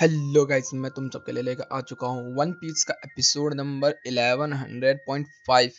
Hello guys, मैं तुम सबके लिए लेकर आ चुका हूँ वन पीस का एपिसोड नंबर 1100.5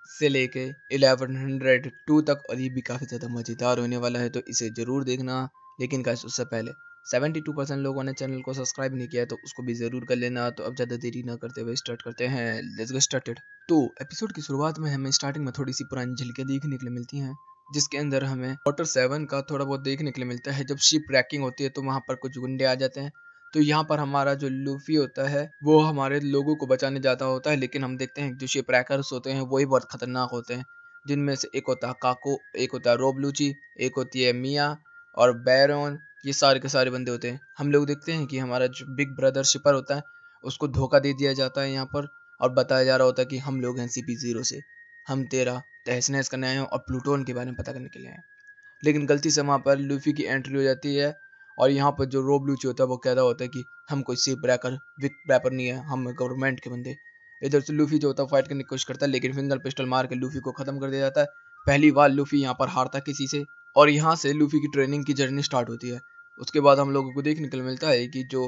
से लेके 1102 तक। और ये भी काफ़ी ज़्यादा मज़ेदार होने वाला है, तो इसे ज़रूर देखना। लेकिन गाइस, उससे पहले 72% लोगों ने चैनल को सब्सक्राइब नहीं किया है, तो उसको भी ज़रूर कर लेना। तो अब ज़्यादा देरी ना करते हुए स्टार्ट करते हैं। Let's get started. तो एपिसोड की शुरुआत में हमें स्टार्टिंग में थोड़ी सी पुरानी झलकियाँ देखने के लिए मिलती हैं, जिसके अंदर हमें वाटर 7 का थोड़ा बहुत देखने के लिए मिलता है। जब शिप रैकिंग होती है तो वहाँ पर कुछ गुंडे आ जाते हैं। तो यहाँ पर हमारा जो लूफी होता है वो हमारे लोगों को बचाने जाता होता है, लेकिन हम देखते हैं जो शिप रैकर्स होते हैं वही बहुत खतरनाक होते हैं। जिनमें से एक होता है काको, एक होता है रोबलूची, एक होती है मिया और बैरोन। ये सारे के सारे बंदे होते हैं। हम लोग देखते हैं कि हमारा जो बिग ब्रदर शिपर होता है उसको धोखा दे दिया जाता है यहाँ पर, और बताया जा रहा होता है कि हम लोग हैं CP0 से, हम तेरा तहस नहस करने आए हैं और प्लूटोन के बारे में पता करने के लिए आए हैं। लेकिन गलती से वहाँ पर लूफी की एंट्री हो जाती है, और यहाँ पर जो रोब लूची होता है वो कह रहा होता है कि हम कोई सिप रैकर विक रैपर नहीं है, हम गवर्नमेंट के बंदे। इधर से लूफी जो होता है फाइट करने की कोशिश करता है, लेकिन फिंगर पिस्टल मार के लूफी को खत्म कर दिया जाता है। पहली बार लूफी यहाँ पर हारता है किसी से, और यहाँ से लूफी की ट्रेनिंग की जर्नी स्टार्ट होती है। उसके बाद हम लोगों को देखने को मिलता है कि जो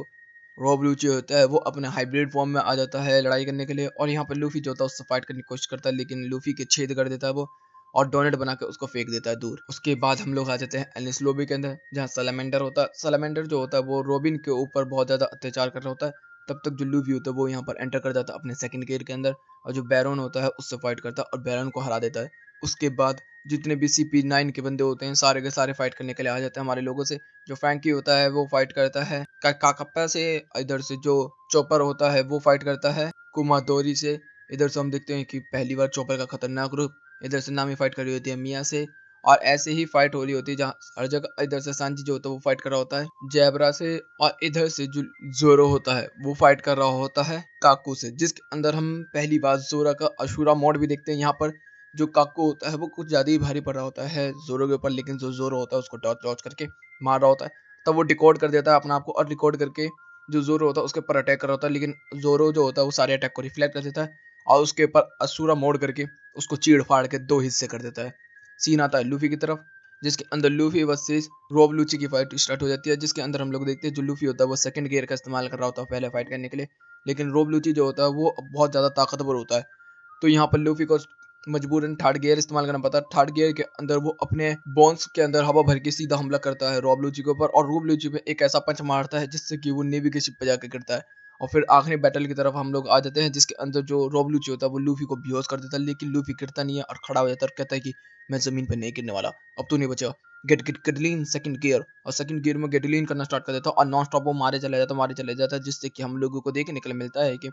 रोब लूची होता है वो अपने हाइब्रिड फॉर्म में आ जाता है लड़ाई करने के लिए, और यहाँ पर लूफी जो होता है उससे फाइट करने की कोशिश करता है, लेकिन लूफी के छेद कर देता है वो, और डोनेट बना के उसको फेंक देता है दूर। उसके बाद हम लोग आ जाते हैं एलिस लॉबी के अंदर, जहाँ सैलामेंडर होता है। सैलामेंडर जो होता है वो रॉबिन के ऊपर बहुत ज़्यादा अत्याचार कर रहा होता है। तब तक जो लूफी होता है वो यहाँ पर एंटर कर जाता है अपने सेकंड गियर के अंदर, और जो बैरन होता है उससे फाइट करता है और बैरन को हरा देता है। उसके बाद जितने भी CP9 के बंदे होते हैं सारे के सारे फाइट करने के लिए आ जाते हैं हमारे लोगों से। जो फ्रैंकी होता है वो फाइट करता है काकप्पा से। इधर से जो चॉपर होता है वो फाइट करता है कुमादोरी से। इधर से हम देखते हैं कि पहली बार चॉपर का खतरनाक रूप। इधर से नामी फाइट कर रही होती है मिया से, और ऐसे ही फाइट हो रही होती है जहाँ हर जगह। इधर से सांजी जो होता है वो फाइट कर रहा होता है जैबरा से, और इधर से जो जोरो होता है वो फाइट कर रहा होता है काकू से, जिसके अंदर हम पहली बार जोरा का अशुरा मोड भी देखते हैं। यहाँ पर जो काकू होता है वो कुछ ज्यादा ही भारी पड़ रहा होता है जोरो के ऊपर, लेकिन जो जोरो होता है उसको डॉच डॉच करके मार रहा होता है। तब वो डिकोड कर देता है अपने आप को, और डिकोड करके जो जोरो होता है उसके ऊपर अटैक कर रहा होता है, लेकिन जोरो जो होता है वो सारे अटैक को रिफ्लेक्ट कर देता है, और उसके ऊपर असुरा मोड़ करके उसको चीड़ फाड़ के दो हिस्से कर देता है। सीन आता है लूफी की तरफ, जिसके अंदर लूफी वर्सेस रोब लूची की फाइट स्टार्ट हो जाती है। जिसके अंदर हम लोग देखते हैं जो लूफी होता है वो सेकंड गियर का इस्तेमाल कर रहा होता है पहले फाइट करने के लिए, लेकिन रोब लूची जो होता है वो बहुत ज़्यादा ताकतवर होता है। तो यहाँ पर लूफी को मजबूरन थर्ड गियर इस्तेमाल करना पड़ता है। थर्ड गियर के अंदर वो अपने बोन्स के अंदर हवा भर के सीधा हमला करता है रोब लूची के ऊपर, और रोब लूची पे एक ऐसा पंच मारता है जिससे कि वो नेवी के शिप पे जाकर गिरता है। और फिर आखिरी बैटल की तरफ हम लोग आ जाते हैं, जिसके अंदर जो रोब लूची होता है वो लूफी को बेहोश कर देता है, लेकिन लूफी गिरता नहीं है और खड़ा हो जाता है और कहता है कि मैं जमीन पर नहीं गिरने वाला, अब तू नहीं बचेगा। गेट गेट गेटलिन सेकंड गियर, और सेकंड गियर में गेटलिन करना स्टार्ट कर देता है, और नॉन स्टॉप वो मारे चले जाता है, जिससे कि हम लोगों को देखने के लिए मिलता है कि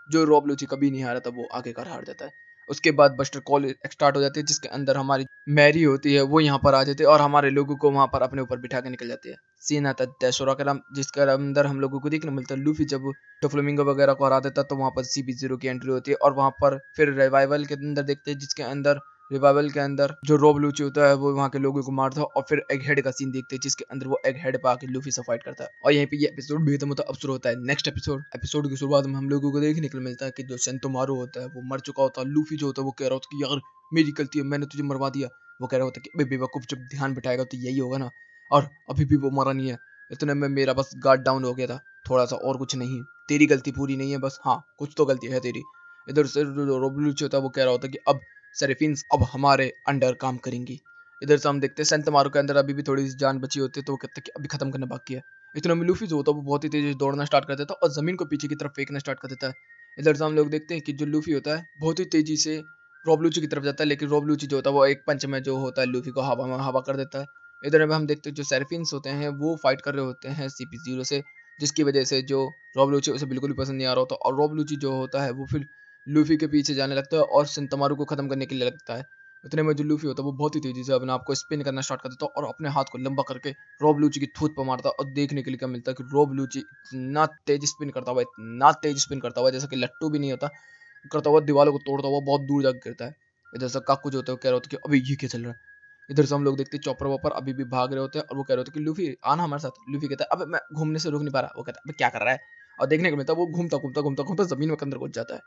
जो रॉब लूची कभी नहीं हारा था वो आगे कर हार जाता है। उसके बाद बस्टर कॉल स्टार्ट हो जाती है, जिसके अंदर हमारी मैरी होती है वो यहाँ पर आ जाती है और हमारे लोगों को वहाँ पर अपने ऊपर बिठा के निकल जाती है। सीन आता है दैशोरा का नाम, जिसके अंदर हम लोगों को देखने मिलता है लूफी जब डोफ्लेमिंगो वगैरह को हरा देता है, तो वहाँ पर CP0 की एंट्री होती है, और वहाँ पर फिर रिवाइवल के अंदर देखते हैं, जिसके अंदर रिवाइवल के अंदर जो रोब लूची होता है वो वहाँ के लोगों को मारता है, और फिर एग हेड का सीन देखते हैं, जिसके अंदर वो एग हेड पे आके लूफी से फाइट करता है। और यहीं पे ये एपिसोड भी खत्म होता है। अब शुरू होता है नेक्स्ट एपिसोड की शुरुआत में हम लोगों को देखने को मिलता है कि जो सेंतोमारू होता है वो मर चुका होता है। लूफी जो होता है वो कह रहा होता है कि यार मेरी गलती है, मैंने तुझे मरवा दिया। वो कह रहा होता है कि अबे बेवकूफ, जब ध्यान बिठाएगा तो यही होगा ना, और अभी भी वो मरा नहीं है। इतने में मेरा बस गार्ड डाउन हो गया था थोड़ा सा, और कुछ नहीं। तेरी गलती पूरी नहीं है, बस हाँ कुछ तो गलती है तेरी। इधर से जो रोबलूची होता है वो कह रहा होता है कि अब सेरेफिन्स अब हमारे अंडर काम करेंगी। इधर से हम देखते हैं सेंतमारो के अंदर अभी भी थोड़ी सी जान बची होती है, तो वो कहते हैं कि अभी खत्म करना बाकी है। इतना में लूफी जो होता है वो बहुत ही तेजी से दौड़ना स्टार्ट कर देता है और जमीन को पीछे की तरफ फेंकना स्टार्ट कर देता है। इधर से हम लोग देखते हैं कि जो लूफी होता है बहुत ही तेजी से रोबलूची की तरफ जाता है, लेकिन रोबलूची जो होता है वो एक पंच में जो होता है लूफी को हवा में हवा कर देता है। इधर में हम देखते हैं जो सेरेफिन्स होते हैं वो फाइट कर रहे होते हैं CP0 से, जिसकी वजह से जो रोबलूची उसे बिल्कुल भी पसंद नहीं आ रहा होता, और रोबलूची जो होता है वो फिर लूफी के पीछे जाने लगता है और सेंतमारू को खत्म करने के लिए लगता है। उतने में जो लूफी होता है वो बहुत ही तेजी से अपने आप को स्पिन करना स्टार्ट कर देता है, और अपने हाथ को लंबा करके रोब लूची की थूत पर मारता है। और देखने के लिए क्या मिलता है कि रोब लूची इतना तेज स्पिन करता हुआ जैसा कि लट्टू भी नहीं होता, करता हुआ दीवारों को तोड़ता हुआ बहुत दूर जाकर गिरता है। इधर से काकू जो होता है वो कह रहा होता है कि अभी ये क्या चल रहा है। इधर से हम लोग देखते हैं चॉपर वॉपर अभी भी भाग रहे होते हैं, और वो कह रहे होते हैं कि लूफी आना हमारे साथ। लूफी कहता है अबे मैं घूमने से रुक नहीं पा रहा। वो कहता है अबे क्या कर रहा है, और देखने को मिलता है वो घूमता घूमता घूमता घूमता जमीन में अंदर घुस जाता है।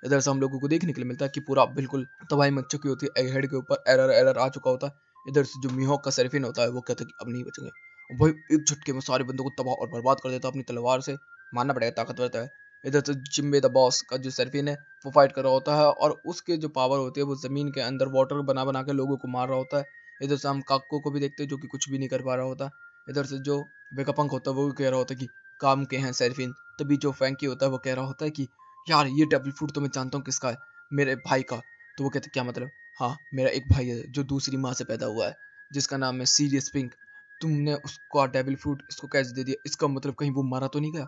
इधर से हम लोगों को देखने के लिए मिलता है कि पूरा बिल्कुल तबाही मच चुकी होती है, हेड के ऊपर एरर एरर आ चुका होता है। इधर से जो मिहोक का सेरेफिन होता है वो कहता है कि अब नहीं बचेंगे, भाई एक झटके में सारे बंदों को तबाह और बर्बाद कर देता अपनी तलवार से। मानना पड़ेगा ताकतवर तो है। इधर से जिम्बे द बॉस का जो सेराफिन है वो फाइट कर रहा होता है और उसके जो पावर होती है वो जमीन के अंदर वाटर बना बना के लोगों को मार रहा होता है। इधर से हम काको को भी देखते हैं जो कि कुछ भी नहीं कर पा रहा होता। इधर से जो वेगापंक होता है वो भी कह रहा होता है कि काम के हैं सेराफिन। तभी जो फैंकी होता है वो कह रहा होता है कि यार ये डेविल फ्रूट तो मैं जानता हूँ किसका है, मेरे भाई का। तो वो कहते क्या मतलब? हाँ, मेरा एक भाई है जो दूसरी माँ से पैदा हुआ है जिसका नाम है सीरियस पिंक। तुमने उसको डेविल फ्रूट इसको कैसे दे दिया? इसका मतलब कहीं वो मारा तो नहीं गया?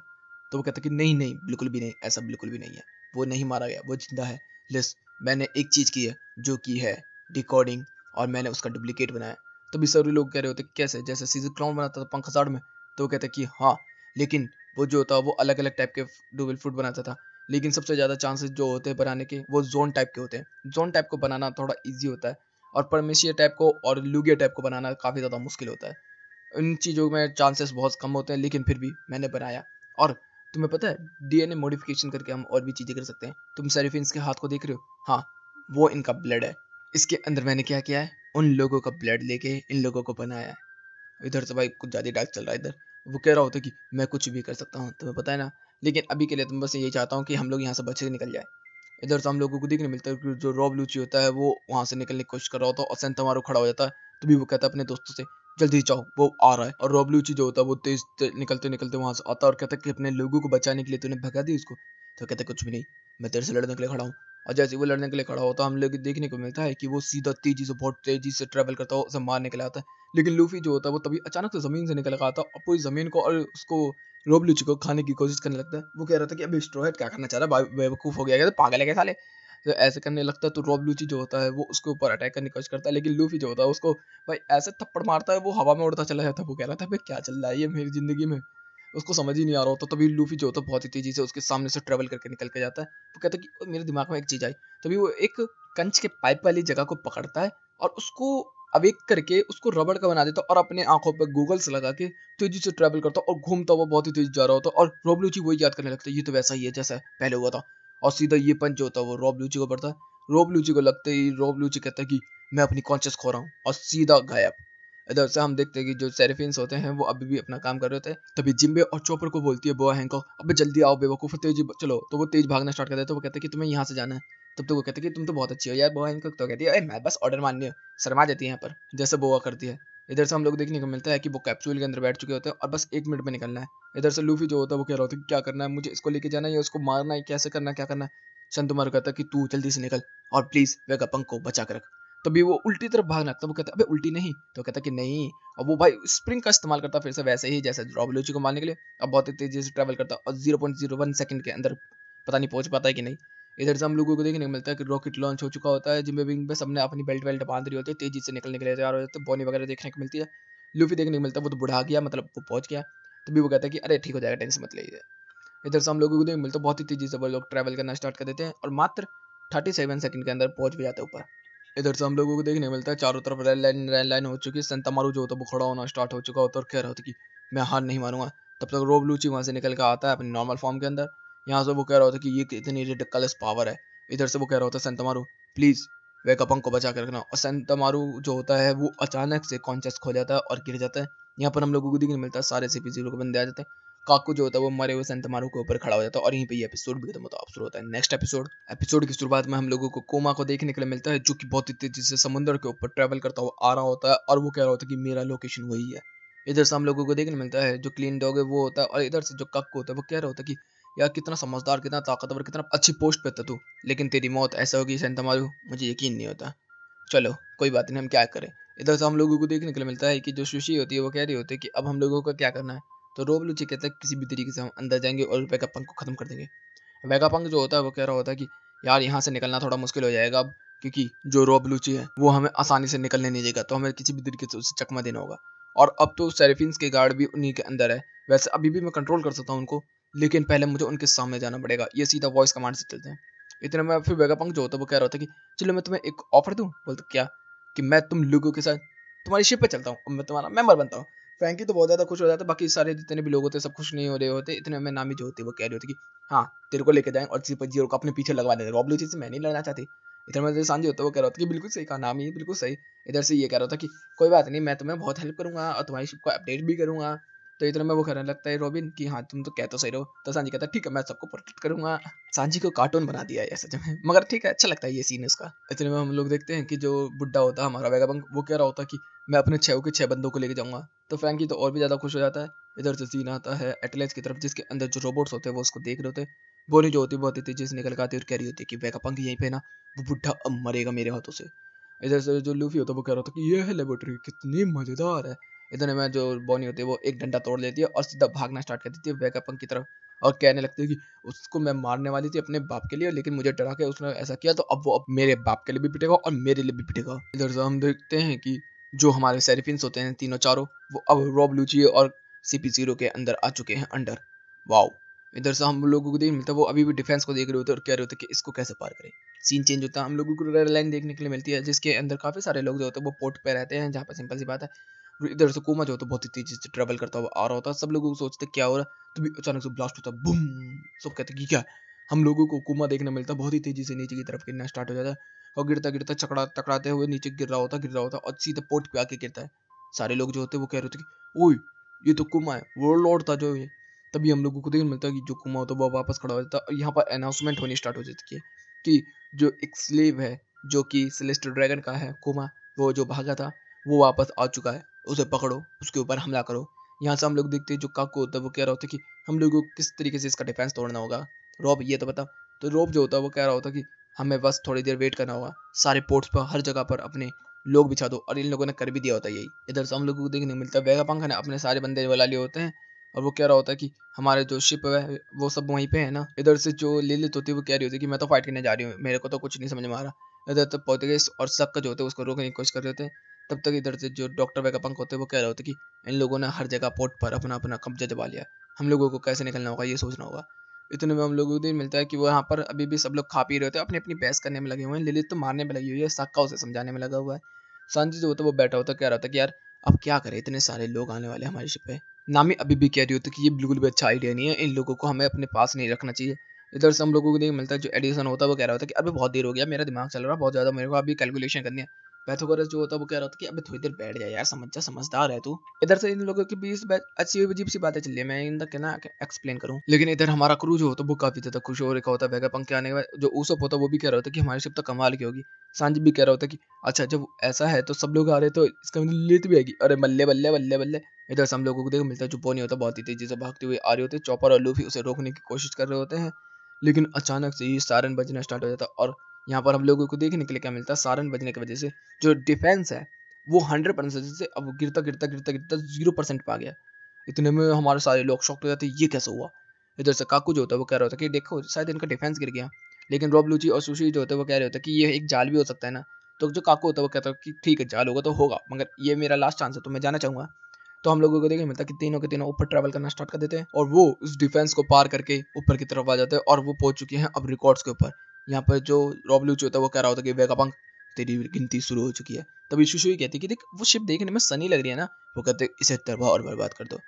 तो वो कहता कि नहीं नहीं, बिल्कुल भी नहीं, ऐसा बिल्कुल भी नहीं है। वो नहीं मारा गया, वो जिंदा है। लिस, मैंने एक चीज की है जो की है डिकोडिंग, और मैंने उसका डुप्लीकेट बनाया। तभी सभी लोग कह रहे होते कैसे, जैसे सीजर क्लाउन बनाता था पंखसाड़ में। तो वो कहता कि हाँ, लेकिन वो जो होता वो अलग अलग टाइप के डेविल फ्रूट बनाता था। लेकिन सबसे ज्यादा चांसेस जो होते हैं बनाने के वो जोन टाइप के होते हैं। जोन टाइप को बनाना थोड़ा इजी होता है और परमेशिया टाइप को और लुगिया टाइप को बनाना काफी ज्यादा मुश्किल होता है। इन चीज़ों में चांसेस बहुत कम होते हैं, लेकिन फिर भी मैंने बनाया। और तुम्हें पता है डीएनए मॉडिफिकेशन करके हम और भी चीज़ें कर सकते हैं। तुम सेराफिन्स के हाथ को देख रहे हो? हाँ, वो इनका ब्लड है। इसके अंदर मैंने क्या किया है, उन लोगों का ब्लड लेके इन लोगों को बनाया है। इधर से भाई कुछ ज़्यादा डार्क चल रहा है इधर। वो कह रहा होता है कि मैं कुछ भी कर सकता हूँ, तुम्हें पता है ना। लेकिन अभी के लिए तुम बस यही चाहता हूँ कि हम लोग यहाँ से बच के निकल जाए। इधर से हम लोगों को देखने मिलता है कि जो रॉब लूची होता है वो वहां से निकलने की कोशिश कर रहा होता है और सेंटामारो खड़ा हो जाता है। तभी वो कहता है अपने दोस्तों से जल्दी जाओ, वो आ रहा है। और रॉब लूची जो होता है वो तेज निकलते निकलते वहां से आता है और कहता है कि अपने लोगों को बचाने के लिए तूने भगा दी उसको। तो कहता है कुछ भी नहीं, मैं तेरे से लड़ने के लिए खड़ा हूँ। और जैसे वो लड़ने के लिए खड़ा होता है हम लोग देखने को मिलता है कि वो सीधा तेजी से, बहुत तेजी से ट्रेवल करता है, उसे मारने के लिए आता है। लेकिन लूफी जो होता है वो तभी अचानक से जमीन से निकल कर आता है और पूरी जमीन को और उसको रोब लूची को खाने की कोशिश करने लगता है। वो कह रहा था कि अभी स्ट्रॉ हेड क्या करना चाह रहा है, बेवकूफ हो गया क्या, तो पागल है क्या साले। तो ऐसे करने लगता है तो रॉब लूची जो होता है वो उसके ऊपर अटैक करने की कोशिश करता है, लेकिन लूफी जो होता है उसको भाई ऐसे थप्पड़ मारता है वो हवा में उड़ता चला जाता है। वो कह रहा था भाई क्या चल रहा है ये मेरी जिंदगी में, उसको समझ ही नहीं आ रहा होता। तभी लूफी जो होता है बहुत ही तेजी से उसके सामने से ट्रेवल करके निकल के जाता है। वो कहता है कि मेरे दिमाग में एक चीज आई। तभी वो एक कंच के पाइप वाली जगह को पकड़ता है और उसको अवेक करके उसको रबड़ का बना देता है और अपने आंखों पर गूगल्स लगा के तेजी से ट्रेवल करता है और घूमता हुआ बहुत ही तेज जा रहा होता है। और रॉब लूची वही याद करने लगता है, ये तो वैसा ही है जैसा पहले हुआ था। और सीधा ये पंच जो होता है वो रॉब लूची को पड़ता है। रॉब लूची को लगते ही रॉब लूची कहता है कि मैं अपनी कॉन्शियस खो रहा हूँ, और सीधा गायब। इधर से हम देखते हैं कि जो सेरेफिन्स होते हैं वो अभी भी अपना काम कर रहे होते हैं। तभी जिम्बे और चॉपर को बोलती है बोआ हैंकॉक, अबे जल्दी आओ बेवकूफ, तेजी चलो। तो वो तेज भागना स्टार्ट कर देते हैं। वो कहते हैं कि तुम्हें यहाँ से जाना है। तब तो वो कहते हैं कि तुम तो बहुत अच्छी हो यार बोआ हैंकॉक। तो कहती है मैं बस ऑर्डर माननी हूँ, शर्मा जाती है यहाँ पर जैसे बोआ करती है। इधर से हम लोग देखने को मिलता है कि वो कैप्सूल के अंदर बैठ चुके होते हैं और बस 1 मिनट में निकलना है। इधर से लूफी जो होता है वो कह रहा होता है कि क्या करना है, मुझे इसको लेके जाना है या उसको मारना है, कैसे करना है, क्या करना है। संतुमार कहता है कि तू जल्दी से निकल और प्लीज वेगापंक को बचा कर रख। तभी वो उल्टी तरफ भागना लगता है। वो कहता है अबे उल्टी नहीं। तो कहता है कि नहीं। और वो भाई स्प्रिंग का इस्तेमाल करता फिर से वैसे ही जैसे रॉबलूची को मारने के लिए। अब बहुत ही तेजी से ट्रैवल करता और 0.01 सेकंड के अंदर पता नहीं पहुंच पाता है कि नहीं। इधर से हम लोगों को देखने को मिलता है कि रॉकेट लॉन्च हो चुका होता है। जिम्बे विंग पे सबने अपनी बेल्ट वेल्ट बांध रही होती है, तेजी से निकलने के लिए तैयार हो जाते हैं। बोनी वगैरह देखने को मिलती है। लूफी देखने को मिलता है वो तो बुढ़ा गया, मतलब वो पहुंच गया। तभी वो कहता है कि अरे ठीक हो जाएगा, टेंशन मत लीजिए। इधर से हम लोगों को देखने को मिलता है बहुत ही तेजी से वो लोग ट्रैवल करना स्टार्ट कर देते हैं और मात्र 37 सेकंड के अंदर पहुंच भी जाते हैं ऊपर। इधर से हम लोगों को देखने को मिलता है चारों तरफ रेल लाइन हो चुकी है। संतामारू जो होता है वो खड़ा होना स्टार्ट हो चुका होता है और कह रहा होता है कि मैं हार नहीं मानूंगा। तब तक रोब लूची वहां से निकल कर आता है अपनी नॉर्मल फॉर्म के अंदर। यहाँ से वो कह रहा होता है कि ये कितनी रिडिकुलस पावर है। इधर से वो कह रहा होता है संतामारू प्लीज वेगापंक को बचा कर रखना। और संतामारू जो होता है वो अचानक से कॉन्शियस खो जाता है और गिर जाता है। यहाँ पर हम लोगों को देखने को मिलता है सारे CP0 के बंदे आ जाते हैं। काकू जो होता है वो मरे हुए संतमारू के ऊपर खड़ा हो जाता है और यहीं पे ये एपिसोड भी खत्म होता है। अब शुरू होता है नेक्स्ट एपिसोड की शुरुआत में हम लोगों को कोमा को देखने के लिए मिलता है जो कि बहुत ही तेजी से समुद्र के ऊपर ट्रेवल करता हुआ आ रहा होता है और वो कह रहा होता है कि मेरा लोकेशन वही है। इधर से हम लोगों को देखने मिलता है जो क्लीन डॉग है वो होता है, और इधर से जो कक्कू होता है वो कह रहा होता है कि यार कितना समझदार, कितना ताकतवर, कितना अच्छी पोस्ट पे था तू, लेकिन तेरी मौत ऐसा होगी संतमारू, मुझे यकीन नहीं होता। चलो कोई बात नहीं, हम क्या करें। इधर से हम लोगों को देखने के लिए मिलता है कि जो सुशी होती है वो कह रही होती है कि अब हम लोगों को क्या करना है। तो रोबलूची कहता है किसी भी तरीके से हम अंदर जाएंगे और वेगापंक को खत्म कर देंगे। वेगापंक जो होता है वो कह रहा होता है कि यार यहाँ से निकलना थोड़ा मुश्किल हो जाएगा अब, क्योंकि जो रोबलूची है वो हमें आसानी से निकलने नहीं देगा, तो हमें किसी भी तरीके से उसे चकमा देना होगा। और अब तो सेरेफिन्स के गार्ड भी उन्हीं के अंदर है। वैसे अभी भी मैं कंट्रोल कर सकता हूँ उनको, लेकिन पहले मुझे उनके सामने जाना पड़ेगा। ये सीधा वॉइस कमांड से चलते हैं। इतने में फिर वेगापंक जो होता है वो कह रहा होता है कि चलो मैं तुम्हें एक ऑफर दूं। बोलते क्या? कि मैं तुम लोगों के साथ तुम्हारी शिप पे चलता हूँ और मैं तुम्हारा मेंबर बनता हूँ। फ्रैंकी तो बहुत ज्यादा खुश हो जाता है, बाकी सारे जितने भी लोग होते हैं सब खुश नहीं हो रहे होते। इतने में नामी जो होती है वो कह रही होती है कि हाँ तेरे को लेके जाएं और CP0 को अपने पीछे लगवा देंगे, रॉबलूची से मैं नहीं लड़ना चाहती। इधर में जो सांजी होता है वो कह रहा था कि बिल्कुल सही कहा, नाम ही बिल्कुल सही। इधर से ये कह रहा था कि कोई बात नहीं, मैं तुम्हें बहुत हेल्प करूंगा और तुम्हारी शिप को अपडेट भी करूंगा। तो इधर में वो कहने लगता है रॉबिन कि हाँ तुम तो कह तो सही रहो। तो सांजी कहता है ठीक है, मैं सबको प्रोटेक्ट करूंगा। सांजी को कार्टून बना दिया है सच में, मगर ठीक है, अच्छा लगता है ये सीन उसका। इतने में हम लोग देखते हैं कि जो बुड्ढा होता है हमारा वेगाबंक, वो कह रहा होता है कि मैं अपने 6 के 6 बंदों को लेके जाऊंगा। तो फ्रैंकी तो और भी ज्यादा खुश हो जाता है। इधर से सीन आता है एटलेस की तरफ, जिसके अंदर जो रोबोट्स होते हैं वो उसको देख रहे होते हैं। बोनी जो होती है बहुत ही तेजी से निकल के आती है और कह रही होती है कि वेगाबंक यहीं पे ना, वो बुड्ढा अब मरेगा मेरे हाथों से। इधर से जो लूफी होता है वो कह रहा था कि ये है लेबोरेटरी, कितनी मजेदार है। इतने में जो बोनी होती है वो एक डंडा तोड़ लेती है और सीधा भागना स्टार्ट कर देती है वेगाबंक की तरफ, और कहने लगती है कि उसको मैं मारने वाली थी अपने बाप के लिए, लेकिन मुझे डरा के उसने ऐसा किया, तो अब वो अब मेरे बाप के लिए भी पिटेगा और मेरे लिए भी पिटेगा। इधर से हम देखते हैं कि जो हमारे सेरिफिन्स होते हैं तीनों चारों, वो अब रॉब लूची और CP0 के अंदर आ चुके हैं अंडर। वाओ। इधर से हम लोगों को देख मिलता है वो अभी भी डिफेंस को देख रहे होते हैं और कह रहे होते हैं कि इसको कैसे पार करें। सीन चेंज होता है, हम लोगों को रेड लाइन देखने के लिए मिलती है, जिसके अंदर काफी सारे लोग जो होते हैं वो पोर्ट पे रहते हैं, जहाँ पर सिंपल सी बात है इधर से कोमा जो होता है बहुत ही तेजी से ट्रेवल करता हुआ आ रहा होता है। सब लोगों को सोचते क्या हो रहा है, तभी अचानक से ब्लास्ट होता है, बूम। सब कहते हैं कि क्या। हम लोगों को कोमा देखने मिलता है बहुत ही तेजी से नीचे की तरफ गिरना स्टार्ट हो जाता है, और गिरता गिरता चकड़ा टकराते हुए नीचे गिर रहा होता और सीधे पोर्ट पे आके गिरता है। सारे लोग जो होते हैं वो कह रहे होते कि ओए, ये तो कुमा है, वो लॉर्ड था जो ये। तभी हम लोगों को देखने मिलता है कि जो कुमा होता है वो वापस खड़ा हो जाता है, और यहाँ पर अनाउंसमेंट होनी स्टार्ट हो जाती है कि जो एक स्लेव है जो कि सेलेस्टियल ड्रैगन का है, कुमा, वो जो भागा था वो वापस आ चुका है, उसे पकड़ो, उसके ऊपर हमला करो। यहाँ से हम लोग देखते हैं जो काकू होता है वो कह रहा होता है कि हम लोगों को किस तरीके से इसका डिफेंस तोड़ना होगा, रॉब ये तो बता। तो रॉब जो होता है वो कह रहा होता है कि हमें बस थोड़ी देर वेट करना होगा, सारे पोर्ट्स पर हर जगह पर अपने लोग बिछा दो, और इन लोगों ने कर भी दिया होता है यही। इधर से हम लोगों को देखने को मिलता है वेगापंख ने अपने सारे बंदे बुला लिए होते हैं, और वो कह रहा होता है कि हमारे जो शिप है वो सब वहीं पे है ना। इधर से जो लिलित होती है वो कह रही होती है कि मैं तो फाइट करने जा रही हूँ, मेरे को तो कुछ नहीं समझ में आ रहा। इधर तक पोर्तुगीज और सबका जो होता है उसको रोकने की कोशिश कर रहे थे। तब तक इधर से जो डॉक्टर वेगापंख होते हैं वो कह रहे होते कि इन लोगों ने हर जगह पोर्ट पर अपना अपना कब्जा जमा लिया, हम लोगों को कैसे निकलना होगा ये सोचना होगा। इतने में हम लोगों को दिन मिलता है कि वो यहाँ पर अभी भी सब लोग खा पी रहे होते हैं, अपनी अपनी बहस करने में लगे हुए हैं। लिलित तो मारने में लगी हुई है, सक्का उसे समझाने में लगा हुआ है। सांची जो होता है वो बैठा होता है, कह रहा था कि यार अब क्या करें, इतने सारे लोग आने वाले हैं हमारी शिप पे। नामी अभी भी कह रही होती है कि ये बिल्कुल भी अच्छा आइडिया नहीं है, इन लोगों को हमें अपने पास नहीं रखना चाहिए। इधर से हम लोगों को नहीं मिलता है जो एडिसन होता है वो कह रहा होता है कि अभी बहुत देर हो गया, मेरा दिमाग चल रहा है बहुत ज्यादा, मेरे को अभी कैलकुलेशन करनी है। पैथागोरस जो होता है वो कह रहा था कि अबे थोड़ी देर बैठ जा यार, समझ जा, समझदार है तू। इधर से इन लोगों के बीच अच्छी अजीब सी बातें चल रही है, मैं इनका कहना एक्सप्लेन करूं, लेकिन इधर हमारा क्रू जो होता है वो काफी ज्यादा खुश हो रखा होता है वेगापंख के आने के बाद। जो ऊसोप होता है वो भी कह रहा होता है कि हमारी शिप तो कमाल की होगी। सांजी भी कह रहा होता है कि अच्छा जब ऐसा है तो सब लोग आ रहे तो इसका मतलब लेट भी आएगी, अरे बल्ले बल्ले बल्ले बल्ले। इधर से हम लोगों को देखो मिलता है जो पोनी होता है बहुत ही तेजी से भागते हुए आ रहे होते हैं, चॉपर और लूफी उसे रोकने की कोशिश कर रहे होते हैं, लेकिन अचानक से ही सायरन बजना स्टार्ट हो जाता है। और यहाँ पर हम लोगों को देखने के लिए क्या मिलता है, सायरन बजने की वजह से जो डिफेंस है वो 100% से अब गिरता गिरता गिरता गिरता 0% पे आ गया। इतने में हमारे सारे लोग शॉक्ट हो जाते हैं, ये कैसे हुआ। इधर से काकू जो होता है वो कह रहा होता है कि देखो शायद इनका डिफेंस गिर गया, लेकिन रॉब लूची और सुशी जो होते हैं वो कह रहे होते हैं कि ये एक जाल भी हो सकता है ना। तो जो काकू होता है वो कहता है कि ठीक है जाल होगा तो होगा, मगर ये मेरा लास्ट चांस है तो मैं जाना चाहूंगा। तो हम लोगों को देखने मिलता है कि तीनों के तीनों ऊपर ट्रैवल करना स्टार्ट कर देते हैं, और वो उस डिफेंस को पार करके ऊपर की तरफ आ जाते हैं, और वो पहुंच चुके हैं अब रिकॉर्ड्स के ऊपर। यहाँ पर जो रॉब लूची होता है वो कह रहा होता है कि वेगापंख तेरी गिनती शुरू हो चुकी है। तभी सुशुई कहती है कि देख वो शिप देखने में सनी लग रही है ना। वो कहते इसे तबाह और बर्बाद कर दो।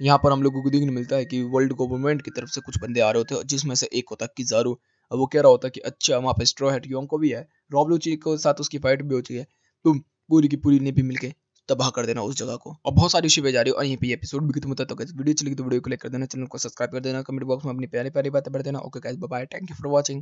यहाँ पर हम लोगों को देखने मिलता है कि वर्ल्ड गवर्नमेंट की तरफ से कुछ बंदे आ रहे होते हैं, जिसमें से एक होता है किजारू। अब वो कह रहा होता है कि अच्छा वहाँ पे स्ट्रॉ हैट योंको भी है, रॉब लूची के साथ उसकी फाइट भी हो चुकी है, तुम पूरी की पूरी ने भी मिलके तबाह कर देना उस जगह को। और बहुत सारी शिपें जा रही हो, और यहीं पे एपिसोड भी खत्म होता है। तो गाइस वीडियो चली तो वीडियो को लाइक कर देना, चैनल को सब्सक्राइब कर देना, कमेंट बॉक्स में अपनी प्यारी प्यारी बातें भर देना। Okay guys bye bye, thank you for watching.